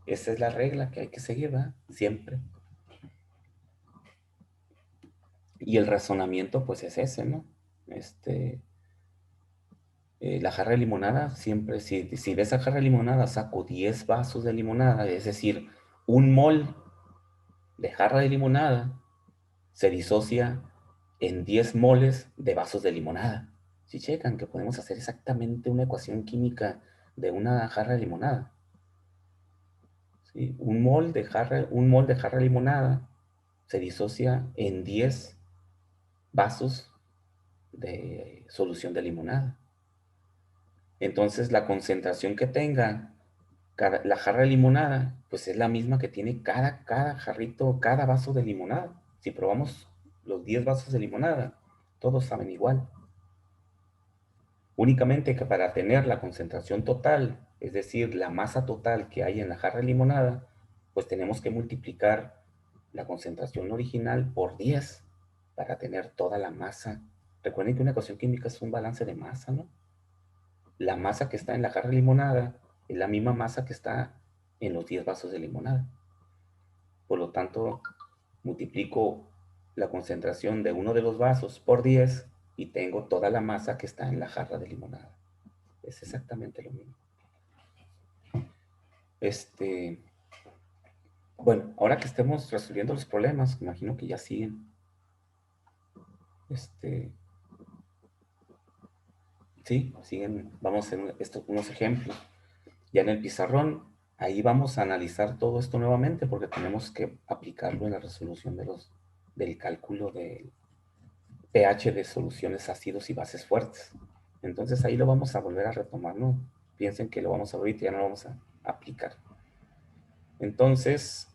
esa es la regla que hay que seguir, ¿verdad? Siempre. Y el razonamiento, pues, es ese, ¿no? La jarra de limonada, siempre, si de esa jarra de limonada saco 10 vasos de limonada, es decir, 1 mol de jarra de limonada se disocia en 10 moles de vasos de limonada. Si checan que podemos hacer exactamente una ecuación química de una jarra de limonada. ¿Sí? Un mol de jarra de limonada se disocia en 10 vasos de solución de limonada. Entonces la concentración que tenga la jarra de limonada, pues es la misma que tiene cada jarrito, cada vaso de limonada. Si probamos los 10 vasos de limonada, todos saben igual. Únicamente que para tener la concentración total, es decir, la masa total que hay en la jarra de limonada, pues tenemos que multiplicar la concentración original por 10 para tener toda la masa. Recuerden que una ecuación química es un balance de masa, ¿no? La masa que está en la jarra de limonada es la misma masa que está en los 10 vasos de limonada. Por lo tanto, multiplico la concentración de uno de los vasos por 10 y tengo toda la masa que está en la jarra de limonada. Es exactamente lo mismo. Bueno, ahora que estemos resolviendo los problemas, imagino que ya siguen. Sí, siguen. Vamos a hacer unos ejemplos. Ya en el pizarrón, ahí vamos a analizar todo esto nuevamente porque tenemos que aplicarlo en la resolución del cálculo del pH de soluciones ácidos y bases fuertes. Entonces ahí lo vamos a volver a retomar, ¿no? Piensen que lo vamos a ver y ya no lo vamos a aplicar. Entonces,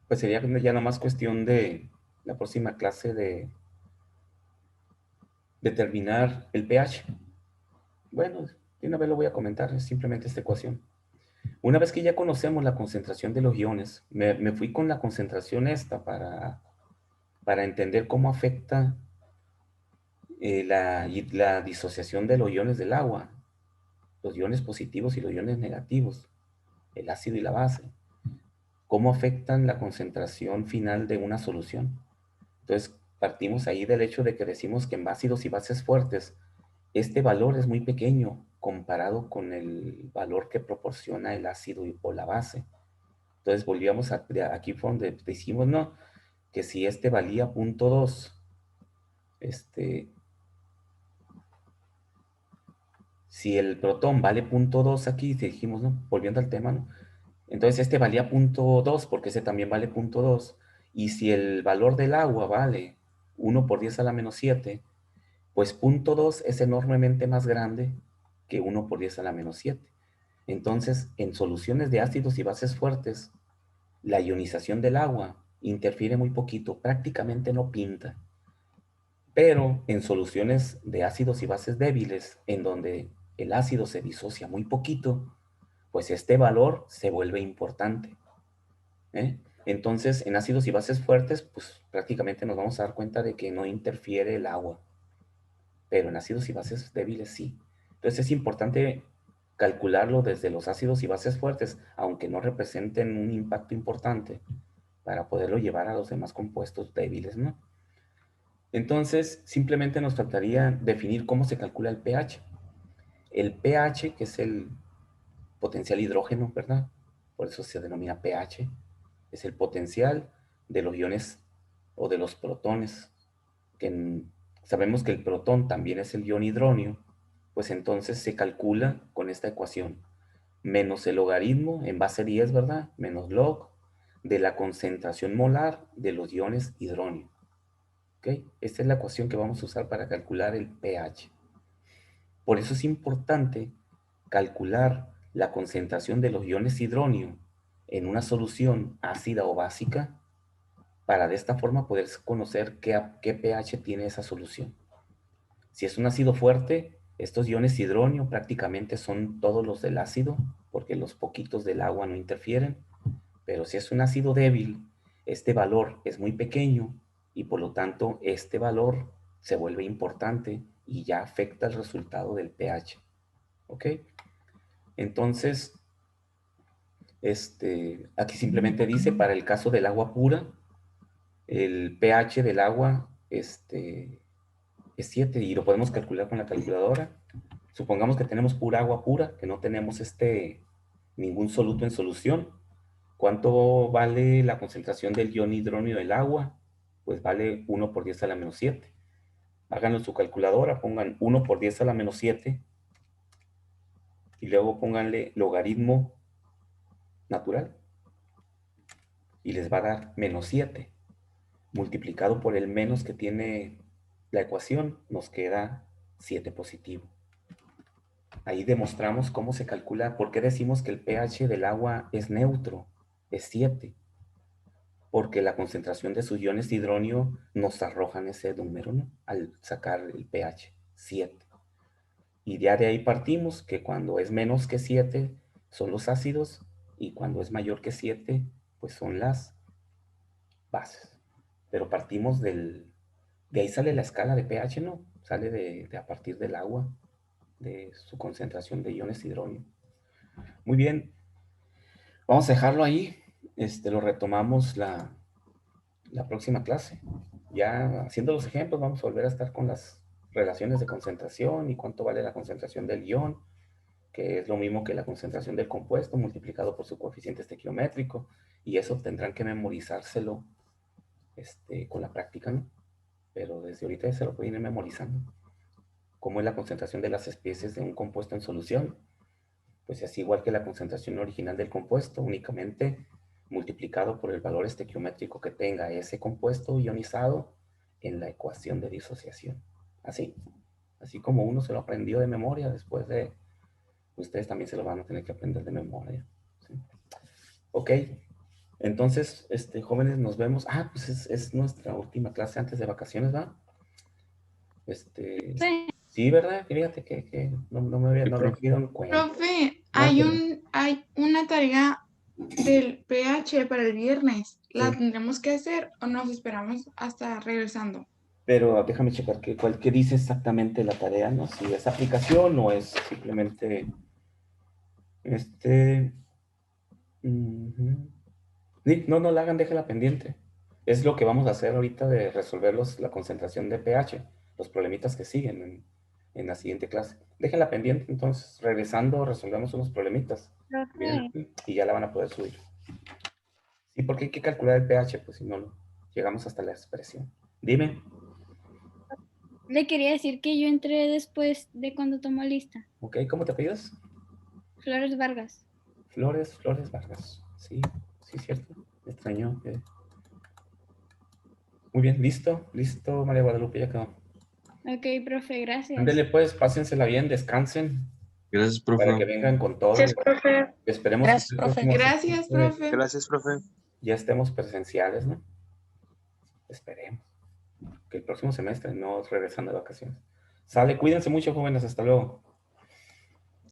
pues sería ya nada más cuestión de la próxima clase de determinar el pH. Bueno, de una vez lo voy a comentar, es simplemente esta ecuación. Una vez que ya conocemos la concentración de los iones, me fui con la concentración esta para entender cómo afecta la disociación de los iones del agua, los iones positivos y los iones negativos, el ácido y la base, cómo afectan la concentración final de una solución. Entonces, partimos ahí del hecho de que decimos que en ácidos y bases fuertes, este valor es muy pequeño comparado con el valor que proporciona el ácido o la base. Entonces, volvíamos aquí fue donde decimos, no, que si este valía 0.2, Si el protón vale 0.2 aquí, dijimos, ¿no? Volviendo al tema, ¿no? Entonces este valía 0.2 porque ese también vale 0.2. Y si el valor del agua vale 1 por 10 a la menos 7, pues 0.2 es enormemente más grande que 1 por 10 a la menos 7. Entonces, en soluciones de ácidos y bases fuertes, la ionización del agua interfiere muy poquito, prácticamente no pinta. Pero en soluciones de ácidos y bases débiles, en donde el ácido se disocia muy poquito, pues este valor se vuelve importante, ¿eh? Entonces, en ácidos y bases fuertes, pues prácticamente nos vamos a dar cuenta de que no interfiere el agua, pero en ácidos y bases débiles sí. Entonces es importante calcularlo desde los ácidos y bases fuertes, aunque no representen un impacto importante, para poderlo llevar a los demás compuestos débiles, ¿no? Entonces, simplemente nos faltaría definir cómo se calcula el pH. El pH, que es el potencial hidrógeno, ¿verdad? Por eso se denomina pH. Es el potencial de los iones o de los protones. Sabemos que el protón también es el ion hidróneo, pues entonces se calcula con esta ecuación. Menos el logaritmo en base 10, ¿verdad? Menos log de la concentración molar de los iones hidróneo. ¿Ok? Esta es la ecuación que vamos a usar para calcular el pH. Por eso es importante calcular la concentración de los iones hidróneo en una solución ácida o básica para de esta forma poder conocer qué pH tiene esa solución. Si es un ácido fuerte, estos iones hidróneo prácticamente son todos los del ácido, porque los poquitos del agua no interfieren. Pero si es un ácido débil, este valor es muy pequeño y por lo tanto este valor se vuelve importante y ya afecta el resultado del pH. ¿Ok? Entonces, aquí simplemente dice, para el caso del agua pura, el pH del agua es 7 y lo podemos calcular con la calculadora. Supongamos que tenemos pura agua pura, que no tenemos ningún soluto en solución. ¿Cuánto vale la concentración del ion hidróneo del agua? Pues vale 1 por 10 a la menos 7. Háganlo en su calculadora, pongan 1 por 10 a la menos 7 y luego pónganle logaritmo natural y les va a dar menos 7. Multiplicado por el menos que tiene la ecuación, nos queda 7 positivo. Ahí demostramos cómo se calcula, por qué decimos que el pH del agua es neutro, es 7. Porque la concentración de sus iones de hidróneo nos arrojan ese número, ¿no? Al sacar el pH, 7. Y ya de ahí partimos que cuando es menos que 7 son los ácidos y cuando es mayor que 7 pues son las bases. Pero partimos de ahí sale la escala de pH, ¿no? Sale de a partir del agua, de su concentración de iones de hidróneo. Muy bien, vamos a dejarlo ahí. Lo retomamos la próxima clase. Ya haciendo los ejemplos, vamos a volver a estar con las relaciones de concentración y cuánto vale la concentración del ion, que es lo mismo que la concentración del compuesto multiplicado por su coeficiente estequiométrico, y eso tendrán que memorizárselo con la práctica, ¿no? Pero desde ahorita se lo pueden ir memorizando. ¿Cómo es la concentración de las especies de un compuesto en solución? Pues es igual que la concentración original del compuesto, únicamente multiplicado por el valor estequiométrico que tenga ese compuesto ionizado en la ecuación de disociación. Así como uno se lo aprendió de memoria, después de ustedes también se lo van a tener que aprender de memoria. ¿Sí? Ok, entonces, jóvenes, nos vemos. Pues es nuestra última clase antes de vacaciones, ¿va? Sí. Sí, ¿verdad? Fíjate que no me dieron cuenta. Profe, Ah, hay una tarea del pH para el viernes. ¿La Sí. tendremos que hacer o nos esperamos hasta regresando? Pero déjame checar qué dice exactamente la tarea, ¿no? Si es aplicación o es simplemente ujú. Sí, no la hagan, déjela pendiente. Es lo que vamos a hacer ahorita de resolver la concentración de pH, los problemitas que siguen en la siguiente clase. Déjenla pendiente, entonces regresando resolvemos unos problemitas. Bien, y ya la van a poder subir. Sí, porque hay que calcular el pH, pues si no llegamos hasta la expresión. Dime. Le quería decir que yo entré después de cuando tomó lista. Ok, ¿cómo te apellidas? Flores Vargas. Flores Vargas. Sí, sí, cierto. Me extrañó. Muy bien, listo, María Guadalupe, ya quedó. Ok, profe, gracias. Ándele pues, pásensela bien, descansen, Gracias, para que profe. vengan con todo. Gracias, profe. Esperemos Gracias, que el profe. próximo Gracias, semestre profe. Gracias, profe. ya estemos presenciales, ¿no? Esperemos. Que el próximo semestre no regresan de vacaciones. Sale, cuídense mucho, jóvenes, hasta luego.